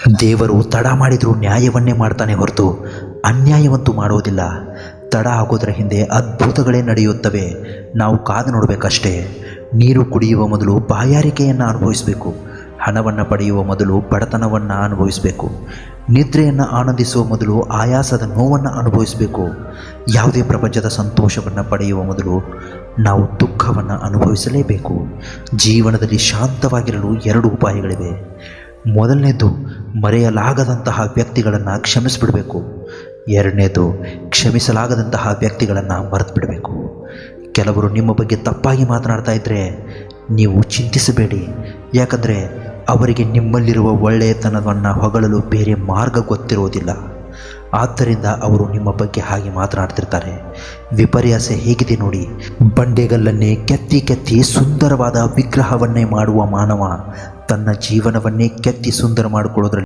ದೇವರು ತಡ ಮಾಡಿದರೂ ನ್ಯಾಯವನ್ನೇ ಮಾಡ್ತಾನೆ ಹೊರತು ಅನ್ಯಾಯವಂತೂ ಮಾಡೋದಿಲ್ಲ. ತಡ ಆಗೋದರ ಹಿಂದೆ ಅದ್ಭುತಗಳೇ ನಡೆಯುತ್ತವೆ. ನಾವು ಕಾದು ನೋಡಬೇಕಷ್ಟೇ. ನೀರು ಕುಡಿಯುವ ಮೊದಲು ಬಾಯಾರಿಕೆಯನ್ನು ಅನುಭವಿಸಬೇಕು. ಹಣವನ್ನು ಪಡೆಯುವ ಮೊದಲು ಬಡತನವನ್ನು ಅನುಭವಿಸಬೇಕು. ನಿದ್ರೆಯನ್ನು ಆನಂದಿಸುವ ಮೊದಲು ಆಯಾಸದ ನೋವನ್ನು ಅನುಭವಿಸಬೇಕು. ಯಾವುದೇ ಪ್ರಪಂಚದ ಸಂತೋಷವನ್ನು ಪಡೆಯುವ ಮೊದಲು ನಾವು ದುಃಖವನ್ನು ಅನುಭವಿಸಲೇಬೇಕು. ಜೀವನದಲ್ಲಿ ಶಾಂತವಾಗಿರಲು 2 ಉಪಾಯಗಳಿವೆ. ಮೊದಲನೇದು, ಮರೆಯಲಾಗದಂತಹ ವ್ಯಕ್ತಿಗಳನ್ನು ಕ್ಷಮಿಸಿಬಿಡಬೇಕು. ಎರಡನೇದು, ಕ್ಷಮಿಸಲಾಗದಂತಹ ವ್ಯಕ್ತಿಗಳನ್ನು ಮರೆತು ಬಿಡಬೇಕು. ಕೆಲವರು ನಿಮ್ಮ ಬಗ್ಗೆ ತಪ್ಪಾಗಿ ಮಾತನಾಡ್ತಾ ಇದ್ದರೆ ನೀವು ಚಿಂತಿಸಬೇಡಿ. ಯಾಕಂದರೆ ಅವರಿಗೆ ನಿಮ್ಮಲ್ಲಿರುವ ಒಳ್ಳೆಯತನವನ್ನು ಹೊಗಳಲು ಬೇರೆ ಮಾರ್ಗ ಗೊತ್ತಿರೋದಿಲ್ಲ. ಆದ್ದರಿಂದ ಅವರು ನಿಮ್ಮ ಬಗ್ಗೆ ಹಾಗೆ ಮಾತನಾಡ್ತಿರ್ತಾರೆ. ವಿಪರ್ಯಾಸ ಹೇಗಿದೆ ನೋಡಿ. ಬಂಡೆಗಲ್ಲನ್ನೇ ಕೆತ್ತಿ ಕೆತ್ತಿ ಸುಂದರವಾದ ವಿಗ್ರಹವನ್ನೇ ಮಾಡುವ ಮಾನವ ತನ್ನ ಜೀವನವನ್ನೇ ಕೆತ್ತಿ ಸುಂದರ ಮಾಡಿಕೊಳ್ಳೋದ್ರಲ್ಲಿ